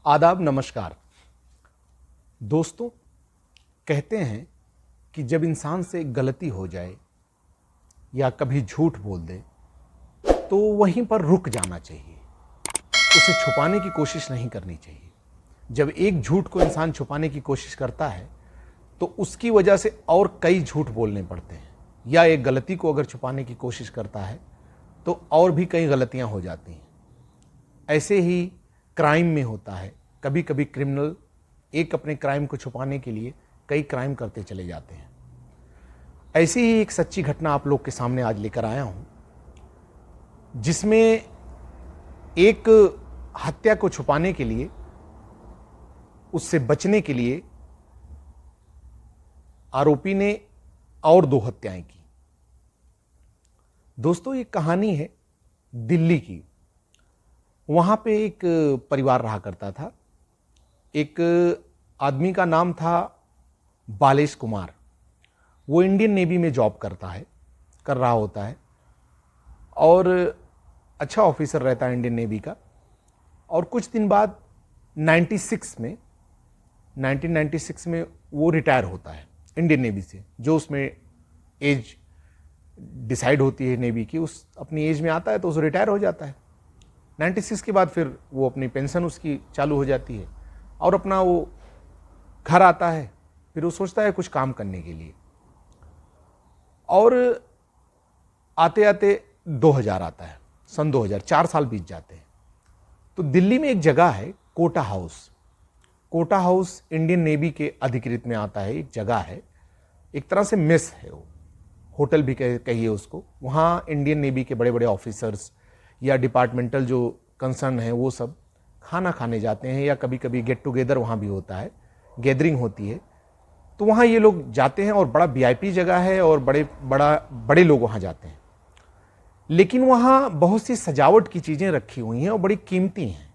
आदाब, नमस्कार दोस्तों। कहते हैं कि जब इंसान से गलती हो जाए या कभी झूठ बोल दे तो वहीं पर रुक जाना चाहिए, उसे छुपाने की कोशिश नहीं करनी चाहिए। जब एक झूठ को इंसान छुपाने की कोशिश करता है तो उसकी वजह से और कई झूठ बोलने पड़ते हैं, या एक गलती को अगर छुपाने की कोशिश करता है तो और भी कई गलतियां हो जाती हैं। ऐसे ही क्राइम में होता है, कभी कभी क्रिमिनल एक अपने क्राइम को छुपाने के लिए कई क्राइम करते चले जाते हैं। ऐसी ही एक सच्ची घटना आप लोग के सामने आज लेकर आया हूं, जिसमें एक हत्या को छुपाने के लिए, उससे बचने के लिए आरोपी ने और 2 हत्याएं की। दोस्तों, ये कहानी है दिल्ली की। वहां पे एक परिवार रहा करता था। एक आदमी का नाम था बालेश कुमार। वो इंडियन नेवी में जॉब कर रहा होता है और अच्छा ऑफिसर रहता है इंडियन नेवी का। और कुछ दिन बाद 1996 में वो रिटायर होता है इंडियन नेवी से। जो उसमें एज डिसाइड होती है नेवी की, उस अपनी एज में आता है तो उसे रिटायर हो जाता है। 96 के बाद फिर वो अपनी पेंशन उसकी चालू हो जाती है और अपना वो घर आता है। फिर वो सोचता है कुछ काम करने के लिए, और आते आते 2000 आता है, सन 2000, 4 साल बीत जाते हैं। तो दिल्ली में एक जगह है Kota house. Kota house Indian Navy के अधिकृत में आता है, एक जगह है, एक तरह से मेस है, वो होटल भी कहिए उसको। वहाँ इंडियन नेवी के बड़े बड़े ऑफिसर्स या डिपार्टमेंटल जो कंसर्न है वो सब खाना खाने जाते हैं, या कभी कभी गेट टुगेदर वहाँ भी होता है, गैदरिंग होती है। तो वहाँ ये लोग जाते हैं और बड़ा वीआईपी जगह है और बड़े लोग वहाँ जाते हैं। लेकिन वहाँ बहुत सी सजावट की चीज़ें रखी हुई हैं और बड़ी कीमती हैं।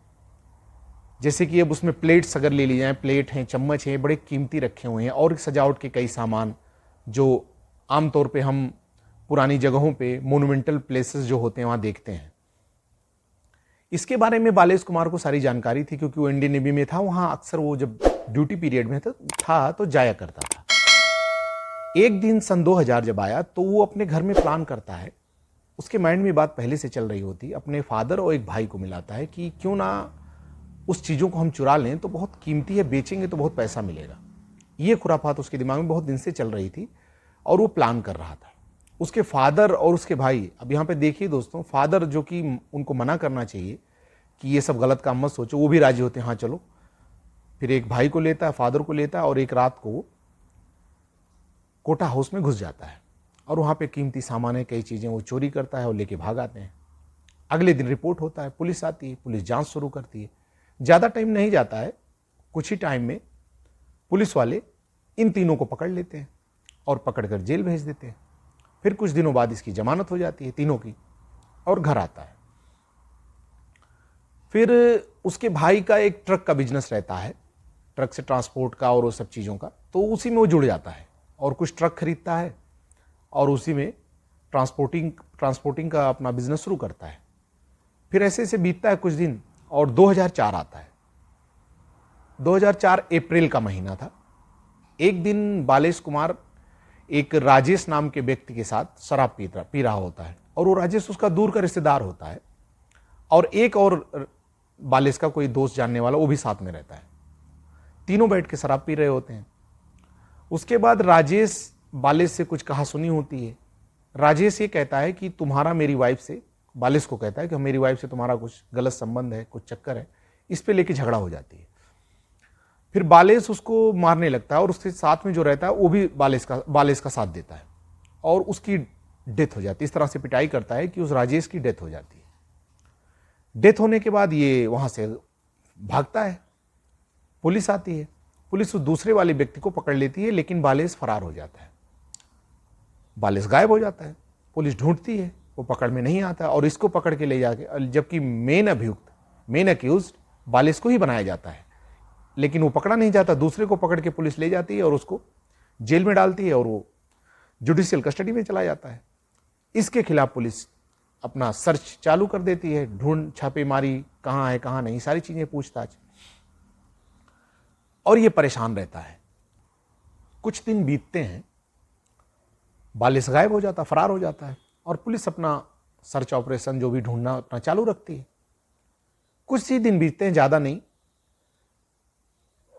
जैसे कि अब उसमें प्लेट्स अगर ले ली जाएँ, प्लेट हैं, चम्मच हैं, बड़े कीमती रखे हुए हैं, और सजावट के कई सामान जो आमतौर पे हम पुरानी जगहों पे मोन्यूमेंटल प्लेसेस जो होते हैं वहाँ देखते हैं। इसके बारे में बालेश कुमार को सारी जानकारी थी, क्योंकि वो इंडियन नेवी में था। वहाँ अक्सर वो जब ड्यूटी पीरियड में था तो जाया करता था। एक दिन सन 2000 जब आया तो वो अपने घर में प्लान करता है। उसके माइंड में बात पहले से चल रही होती, अपने फादर और एक भाई को मिलाता है कि क्यों ना उस चीज़ों को हम चुरा लें, तो बहुत कीमती है, बेचेंगे तो बहुत पैसा मिलेगा। ये खुराफात उसके दिमाग में बहुत दिन से चल रही थी और वो प्लान कर रहा था। उसके फादर और उसके भाई, अब यहाँ पे देखिए दोस्तों, फादर जो कि उनको मना करना चाहिए कि ये सब गलत काम मत सोचो, वो भी राजी होते हैं, हाँ चलो। फिर एक भाई को लेता है, फादर को लेता है, और एक रात को कोटा हाउस में घुस जाता है और वहाँ पे कीमती सामान है, कई चीज़ें वो चोरी करता है और लेके भाग आते हैं। अगले दिन रिपोर्ट होता है, पुलिस आती है, पुलिस जांच शुरू करती है। ज़्यादा टाइम नहीं जाता है, कुछ ही टाइम में पुलिस वाले इन तीनों को पकड़ लेते हैं और पकड़कर जेल भेज देते हैं। फिर कुछ दिनों बाद इसकी जमानत हो जाती है तीनों की, और घर आता है। फिर उसके भाई का एक ट्रक का बिजनेस रहता है, ट्रक से ट्रांसपोर्ट का और वो सब चीज़ों का, तो उसी में वो जुड़ जाता है और कुछ ट्रक खरीदता है और उसी में ट्रांसपोर्टिंग का अपना बिजनेस शुरू करता है। फिर ऐसे ऐसे बीतता है कुछ दिन और 2004 आता है। 2004 अप्रैल का महीना था। एक दिन बालेश कुमार एक राजेश नाम के व्यक्ति के साथ शराब पी रहा होता है, और वो राजेश उसका दूर का रिश्तेदार होता है, और एक और बालेश का कोई दोस्त जानने वाला वो भी साथ में रहता है। तीनों बैठ के शराब पी रहे होते हैं। उसके बाद राजेश बालेश से कुछ कहा सुनी होती है। राजेश ये कहता है कि तुम्हारा मेरी वाइफ से, बालेश को कहता है कि मेरी वाइफ से तुम्हारा कुछ गलत संबंध है, कुछ चक्कर है। इस पे लेके झगड़ा हो जाती है। फिर बालेश उसको मारने लगता है और उसके साथ में जो रहता है वो भी बालेश का साथ देता है, और उसकी डेथ हो जाती है। इस तरह से पिटाई करता है कि उस राजेश की डेथ हो जाती है। डेथ होने के बाद ये वहां से भागता है, पुलिस आती है, पुलिस उस दूसरे वाले व्यक्ति को पकड़ लेती है, लेकिन बालेश फरार हो जाता है। बालेश गायब हो जाता है, पुलिस ढूंढती है, वो पकड़ में नहीं आता, और इसको पकड़ के ले जाके, जबकि मेन अक्यूज्ड बालेश को ही बनाया जाता है, लेकिन वो पकड़ा नहीं जाता। दूसरे को पकड़ के पुलिस ले जाती है और उसको जेल में डालती है, और वो जुडिशियल कस्टडी में चला जाता है। इसके खिलाफ पुलिस अपना सर्च चालू कर देती है, ढूंढ छापेमारी, कहाँ है कहाँ नहीं, सारी चीज़ें पूछताछ। और ये परेशान रहता है। कुछ दिन बीतते हैं, बालिश गायब हो जाता, फरार हो जाता है और पुलिस अपना सर्च ऑपरेशन जो भी ढूंढना अपना चालू रखती है। कुछ ही दिन बीतते हैं, ज़्यादा नहीं,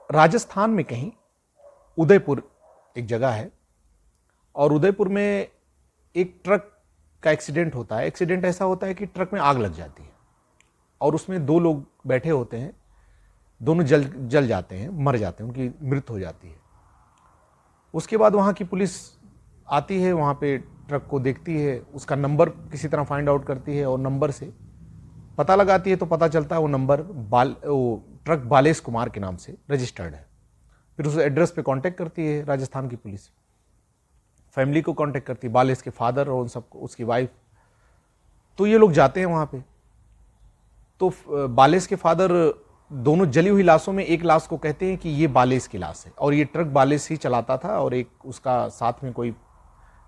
राजस्थान में कहीं उदयपुर एक जगह है और उदयपुर में एक ट्रक का एक्सीडेंट होता है। एक्सीडेंट ऐसा होता है कि ट्रक में आग लग जाती है और उसमें 2 लोग बैठे होते हैं, दोनों जल जाते हैं, मर जाते हैं, उनकी मृत्यु हो जाती है। उसके बाद वहाँ की पुलिस आती है, वहाँ पे ट्रक को देखती है, उसका नंबर किसी तरह फाइंड आउट करती है और नंबर से पता लगाती है तो पता चलता है वो नंबर वो ट्रक बालेश कुमार के नाम से रजिस्टर्ड है। फिर उस एड्रेस पे कांटेक्ट करती है राजस्थान की पुलिस, फैमिली को कांटेक्ट करती है, बालेश के फादर और उन सबको, उसकी वाइफ। तो ये लोग जाते हैं वहाँ पे। तो बालेश के फादर दोनों जली हुई लाशों में एक लाश को कहते हैं कि ये बालेश की लाश है और ये ट्रक बालेश ही चलाता था और एक उसका साथ में कोई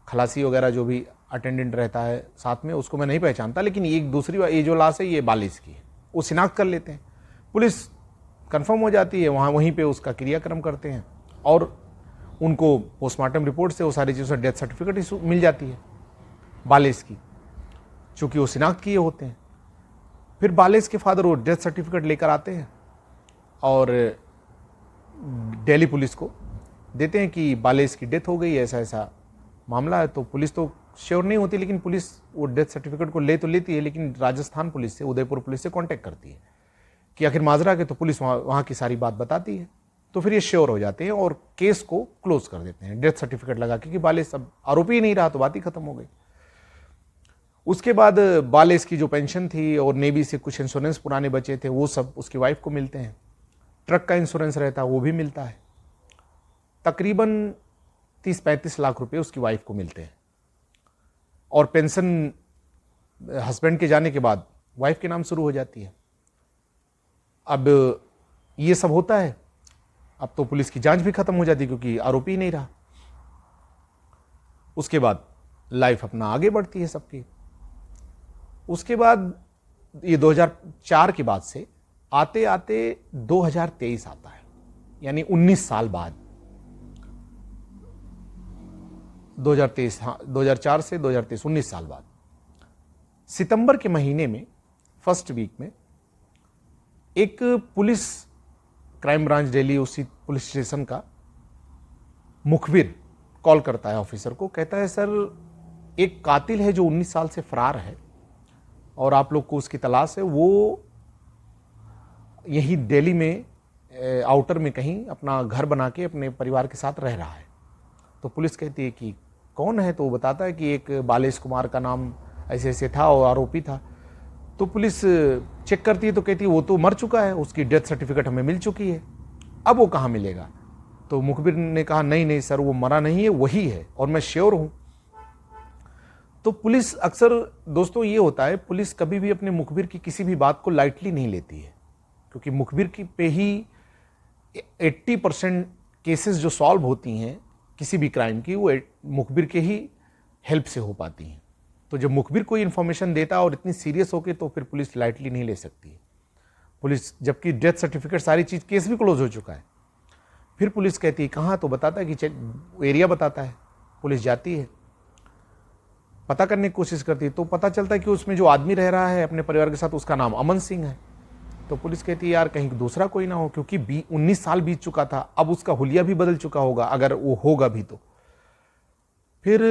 खलासी वगैरह जो भी अटेंडेंट रहता है साथ में, उसको मैं नहीं पहचानता, लेकिन एक दूसरी ये जो लाश है ये बालेश की है, वो शिनाख्त कर लेते हैं। पुलिस कंफर्म हो जाती है, वहीं पे उसका क्रियाक्रम करते हैं और उनको पोस्टमार्टम रिपोर्ट से वो सारी चीज़ों, डेथ सर्टिफिकेट मिल जाती है बालेश की, चूँकि वो शिनाख्त किए होते हैं। फिर बालेश के फादर वो डेथ सर्टिफिकेट लेकर आते हैं और दिल्ली पुलिस को देते हैं कि बालेश की डेथ हो गई, ऐसा ऐसा मामला है। तो पुलिस तो श्योर नहीं होती, लेकिन पुलिस वो डेथ सर्टिफिकेट को ले तो लेती है, लेकिन राजस्थान पुलिस से, उदयपुर पुलिस से कांटेक्ट करती है कि आखिर माजरा के। तो पुलिस वहाँ की सारी बात बताती है, तो फिर ये श्योर हो जाते हैं और केस को क्लोज कर देते हैं डेथ सर्टिफिकेट लगा के कि बालेश अब आरोपी ही नहीं रहा, तो बात ही खत्म हो गई। उसके बाद बालेश की जो पेंशन थी और नेवी से कुछ इंश्योरेंस पुराने बचे थे वो सब उसकी वाइफ को मिलते हैं। ट्रक का इंश्योरेंस रहता है वो भी मिलता है। तकरीबन 30-35 लाख रुपए उसकी वाइफ को मिलते हैं और पेंशन हस्बैंड के जाने के बाद वाइफ के नाम शुरू हो जाती है। अब ये सब होता है, अब तो पुलिस की जांच भी खत्म हो जाती है क्योंकि आरोपी ही नहीं रहा। उसके बाद लाइफ अपना आगे बढ़ती है सबकी। उसके बाद ये 2004 के बाद से आते आते 2023 आता है, यानी 19 साल बाद। 2023, हाँ 2004 से 2023, 19 साल बाद सितंबर के महीने में फर्स्ट वीक में एक पुलिस, क्राइम ब्रांच दिल्ली, उसी पुलिस स्टेशन का मुखबिर कॉल करता है ऑफिसर को, कहता है सर एक कातिल है जो 19 साल से फरार है और आप लोग को उसकी तलाश है, वो यही दिल्ली में आउटर में कहीं अपना घर बना के अपने परिवार के साथ रह रहा है। तो पुलिस कहती है कि कौन है, तो वो बताता है कि एक बालेश कुमार का नाम ऐसे ऐसे था और आरोपी था। तो पुलिस चेक करती है तो कहती है वो तो मर चुका है, उसकी डेथ सर्टिफिकेट हमें मिल चुकी है, अब वो कहाँ मिलेगा। तो मुखबिर ने कहा नहीं नहीं सर, वो मरा नहीं है, वही है और मैं श्योर हूँ। तो पुलिस अक्सर दोस्तों ये होता है, पुलिस कभी भी अपने मुखबिर की किसी भी बात को लाइटली नहीं लेती है, क्योंकि मुखबिर की पे ही 80% केसेस जो सॉल्व होती हैं किसी भी क्राइम की, वो मुखबिर के ही हेल्प से हो पाती हैं। तो जब मुखबिर कोई इन्फॉर्मेशन देता है और इतनी सीरियस होके, तो फिर पुलिस लाइटली नहीं ले सकती है। पुलिस, जबकि डेथ सर्टिफिकेट सारी चीज़, केस भी क्लोज हो चुका है, फिर पुलिस कहती है कहाँ, तो बताता है कि चेक एरिया बताता है। पुलिस जाती है, पता करने की कोशिश करती है, तो पता चलता है कि उसमें जो आदमी रह रहा है अपने परिवार के साथ, उसका नाम अमन सिंह है। तो पुलिस कहती है यार कहीं दूसरा कोई ना हो, क्योंकि 19 साल बीत चुका था, अब उसका हुलिया भी बदल चुका होगा, अगर वो होगा भी तो। फिर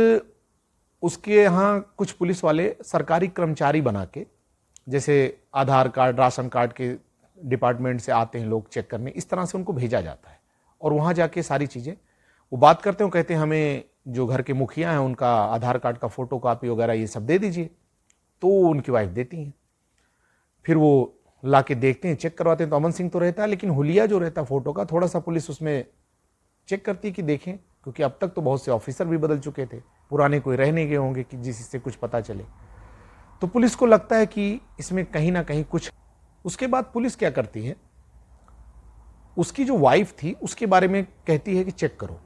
उसके यहाँ कुछ पुलिस वाले सरकारी कर्मचारी बना के, जैसे आधार कार्ड, राशन कार्ड के डिपार्टमेंट से आते हैं लोग चेक करने, इस तरह से उनको भेजा जाता है और वहाँ जाके सारी चीज़ें वो बात करते हैं। कहते हैं हमें जो घर के मुखिया हैं उनका आधार कार्ड का फोटो कॉपी वगैरह ये सब दे दीजिए, तो उनकी वाइफ देती हैं। फिर वो ला के देखते हैं, चेक करवाते हैं, तो अमन सिंह तो रहता है, लेकिन हुलिया जो रहता है फोटो का, थोड़ा सा पुलिस उसमें चेक करती है कि देखें, क्योंकि अब तक तो बहुत से ऑफिसर भी बदल चुके थे, पुराने कोई रह नहीं गए होंगे कि जिससे कुछ पता चले। तो पुलिस को लगता है कि इसमें कहीं ना कहीं कुछ। उसके बाद पुलिस क्या करती है, उसकी जो वाइफ थी उसके बारे में कहती है कि चेक करो।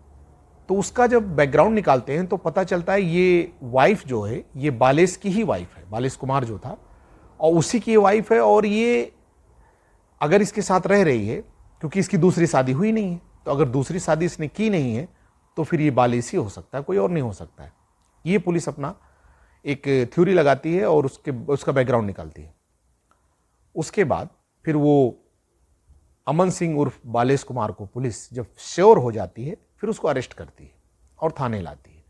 तो उसका जब बैकग्राउंड निकालते हैं तो पता चलता है ये वाइफ जो है ये बालेश की ही वाइफ है, बालेश कुमार जो था, और उसी की वाइफ है। और ये अगर इसके साथ रह रही है क्योंकि इसकी दूसरी शादी हुई नहीं है। तो अगर दूसरी शादी इसने की नहीं है तो फिर ये बालिश ही हो सकता है, कोई और नहीं हो सकता है। ये पुलिस अपना एक थ्योरी लगाती है और उसका बैकग्राउंड निकालती है। उसके बाद फिर वो अमन सिंह उर्फ बालेश कुमार को पुलिस जब श्योर हो जाती है फिर उसको अरेस्ट करती है और थाने लाती है।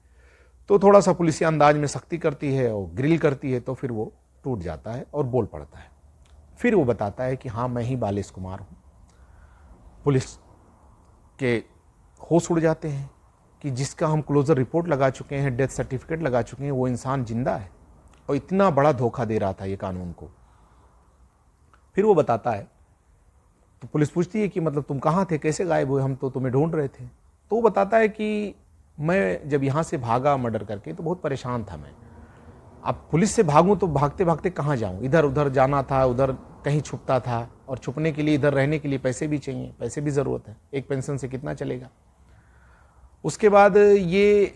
तो थोड़ा सा पुलिसी अंदाज में सख्ती करती है और ग्रिल करती है, तो फिर वो टूट जाता है और बोल पड़ता है। फिर वो बताता है कि हाँ, मैं ही बालेश कुमार हूँ। पुलिस के होश उड़ जाते हैं कि जिसका हम क्लोजर रिपोर्ट लगा चुके हैं, डेथ सर्टिफिकेट लगा चुके हैं, वो इंसान जिंदा है और इतना बड़ा धोखा दे रहा था ये कानून को। फिर वो बताता है, तो पुलिस पूछती है कि मतलब तुम कहाँ थे, कैसे गायब हुए, हम तो तुम्हें ढूंढ रहे थे। तो वो बताता है कि मैं जब यहाँ से भागा मर्डर करके तो बहुत परेशान था मैं। अब पुलिस से भागूं तो भागते भागते कहाँ जाऊं, इधर उधर जाना था, उधर कहीं छुपता था, और छुपने के लिए इधर रहने के लिए पैसे भी चाहिए, पैसे भी ज़रूरत है, एक पेंशन से कितना चलेगा। उसके बाद ये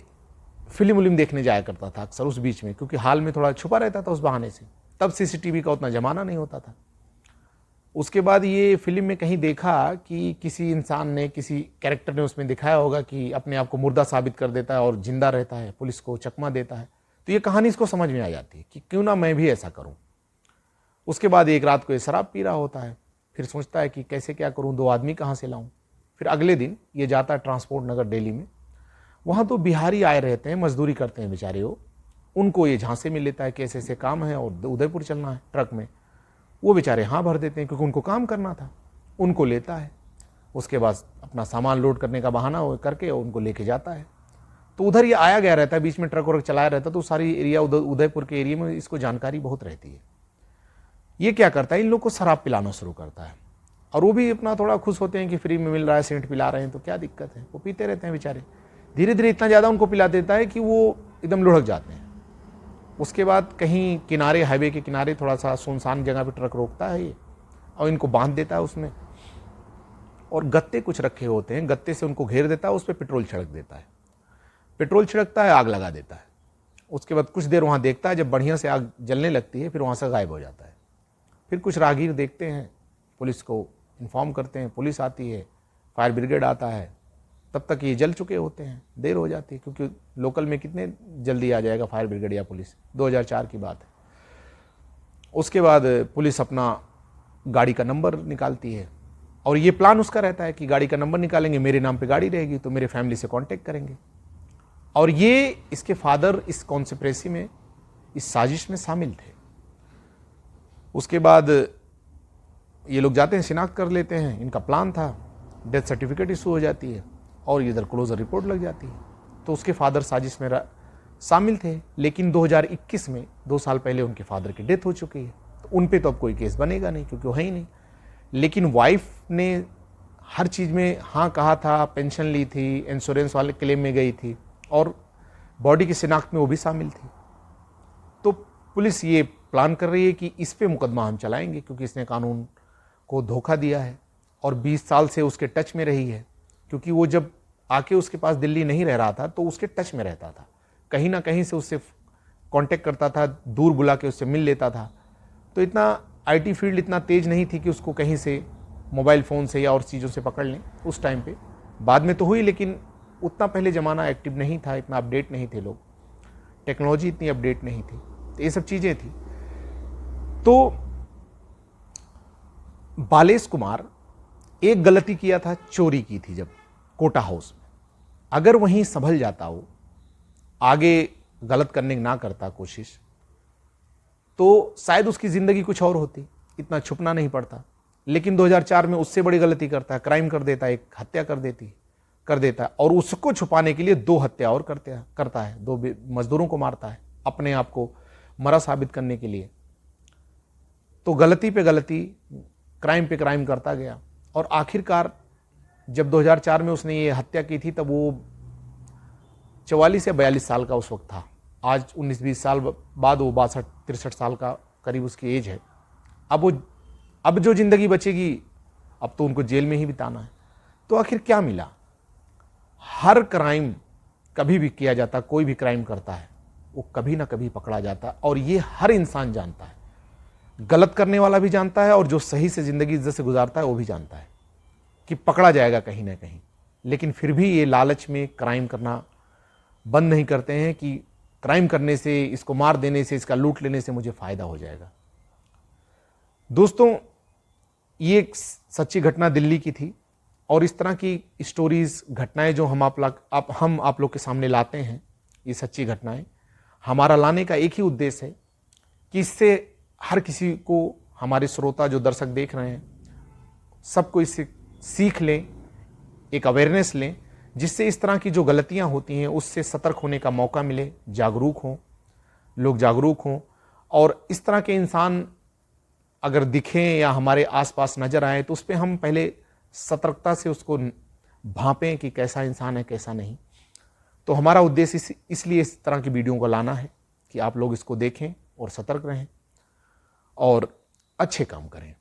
फिल्म उलिम देखने जाया करता था अक्सर उस बीच में, क्योंकि हाल में थोड़ा छुपा रहता था उस बहाने से। तब सीसीटीवी का उतना ज़माना नहीं होता था। उसके बाद ये फिल्म में कहीं देखा कि किसी इंसान ने, किसी कैरेक्टर ने उसमें दिखाया होगा कि अपने आप को मुर्दा साबित कर देता है और जिंदा रहता है, पुलिस को चकमा देता है। तो ये कहानी इसको समझ में आ जाती है कि क्यों ना मैं भी ऐसा करूं। उसके बाद एक रात को ये शराब पी रहा होता है, फिर सोचता है कि कैसे क्या करूं, 2 आदमी कहाँ से लाऊं। फिर अगले दिन ये जाता है ट्रांसपोर्ट नगर दिल्ली में। वहाँ तो बिहारी आए रहते हैं, मजदूरी करते हैं बेचारे वो। उनको ये झांसे में लेता है कि ऐसे ऐसे काम है और उदयपुर चलना है ट्रक में। वो बेचारे हाँ भर देते हैं क्योंकि उनको काम करना था। उनको लेता है, उसके बाद अपना सामान लोड करने का बहाना करके उनको लेके जाता है। तो उधर ये आया गया रहता है, बीच में ट्रक वर्क चलाया रहता है, तो सारी एरिया उदयपुर के एरिया में इसको जानकारी बहुत रहती है। ये क्या करता है, इन लोग को शराब पिलाना शुरू करता है, और वो भी अपना थोड़ा खुश होते हैं कि फ्री में मिल रहा है, सेंट पिला रहे हैं तो क्या दिक्कत है। वो पीते रहते हैं बेचारे। धीरे धीरे इतना ज़्यादा उनको पिला देता है कि वो एकदम लुढ़क जाते हैं। उसके बाद कहीं किनारे, हाईवे के किनारे थोड़ा सा सुनसान जगह पे ट्रक रोकता है ये, और इनको बांध देता है उसमें, और गत्ते कुछ रखे होते हैं, गत्ते से उनको घेर देता है, उस पर पेट्रोल छिड़क देता है। पेट्रोल छिड़कता है, आग लगा देता है। उसके बाद कुछ देर वहाँ देखता है, जब बढ़िया से आग जलने लगती है फिर वहाँ से गायब हो जाता है। फिर कुछ राहगीर देखते हैं, पुलिस को इन्फॉर्म करते हैं, पुलिस आती है, फायर ब्रिगेड आता है। तब तक ये जल चुके होते हैं, देर हो जाती है, क्योंकि लोकल में कितने जल्दी आ जाएगा फायर ब्रिगेड या पुलिस, 2004 की बात है। उसके बाद पुलिस अपना गाड़ी का नंबर निकालती है, और ये प्लान उसका रहता है कि गाड़ी का नंबर निकालेंगे, मेरे नाम पे गाड़ी रहेगी तो मेरे फैमिली से कांटेक्ट करेंगे। और ये इसके फादर इस कॉन्स्पिरेसी में, इस साजिश में शामिल थे। उसके बाद ये लोग जाते हैं, शिनाख्त कर लेते हैं, इनका प्लान था, डेथ सर्टिफिकेट इशू हो जाती है और इधर क्लोजर रिपोर्ट लग जाती है। तो उसके फादर साजिश में शामिल थे, लेकिन 2021 में 2 साल पहले उनके फादर की डेथ हो चुकी है, तो उन पे तो अब कोई केस बनेगा नहीं क्योंकि वो है ही नहीं। लेकिन वाइफ ने हर चीज़ में हाँ कहा था, पेंशन ली थी, इंश्योरेंस वाले क्लेम में गई थी, और बॉडी की शिनाख्त में वो भी शामिल थी। तो पुलिस ये प्लान कर रही है कि इस पे मुकदमा हम चलाएंगे, क्योंकि इसने कानून को धोखा दिया है और 20 साल से उसके टच में रही है। क्योंकि वो जब आके उसके पास दिल्ली नहीं रह रहा था तो उसके टच में रहता था, कहीं ना कहीं से उससे कांटेक्ट करता था, दूर बुला के उससे मिल लेता था। तो इतना आईटी फील्ड इतना तेज नहीं थी कि उसको कहीं से मोबाइल फ़ोन से या और चीज़ों से पकड़ लें उस टाइम पे। बाद में तो हुई, लेकिन उतना पहले ज़माना एक्टिव नहीं था, इतना अपडेट नहीं थे लोग, टेक्नोलॉजी इतनी अपडेट नहीं थी, तो ये सब चीज़ें थी। तो बालेश कुमार एक गलती किया था, चोरी की थी जब कोटा हाउस में। अगर वहीं संभल जाता हो, आगे गलत करने ना करता कोशिश, तो शायद उसकी ज़िंदगी कुछ और होती, इतना छुपना नहीं पड़ता। लेकिन 2004 में उससे बड़ी गलती करता है, क्राइम कर देता है, एक हत्या कर देता है, और उसको छुपाने के लिए 2 हत्या और करता है, 2 मजदूरों को मारता है अपने आप को मरा साबित करने के लिए। तो गलती पे गलती, क्राइम पे क्राइम करता गया, और आखिरकार जब 2004 में उसने ये हत्या की थी तब वो 44 या 42 साल का उस वक्त था। आज 19-20 साल बाद वो 62-63 साल का करीब उसकी एज है। अब जो ज़िंदगी बचेगी अब तो उनको जेल में ही बिताना है। तो आखिर क्या मिला? हर क्राइम कभी भी किया जाता, कोई भी क्राइम करता है वो कभी ना कभी पकड़ा जाता, और ये हर इंसान जानता है, गलत करने वाला भी जानता है और जो सही से ज़िंदगी इज्जत से गुजारता है वो भी जानता है कि पकड़ा जाएगा कहीं ना कहीं, लेकिन फिर भी ये लालच में क्राइम करना बंद नहीं करते हैं कि क्राइम करने से, इसको मार देने से, इसका लूट लेने से मुझे फ़ायदा हो जाएगा। दोस्तों, ये एक सच्ची घटना दिल्ली की थी और इस तरह की स्टोरीज़, घटनाएं जो हम आप लोग के सामने लाते हैं, ये सच्ची घटनाएं, हमारा लाने का एक ही उद्देश्य है कि इससे हर किसी को, हमारे श्रोता जो दर्शक देख रहे हैं, सबको इससे सीख लें, एक अवेयरनेस लें, जिससे इस तरह की जो गलतियां होती हैं उससे सतर्क होने का मौका मिले, जागरूक हों, लोग जागरूक हों। और इस तरह के इंसान अगर दिखें या हमारे आसपास नजर आए तो उस पर हम पहले सतर्कता से उसको भांपें कि कैसा इंसान है, कैसा नहीं। तो हमारा उद्देश्य इसलिए इस तरह की वीडियो को लाना है कि आप लोग इसको देखें और सतर्क रहें और अच्छे काम करें।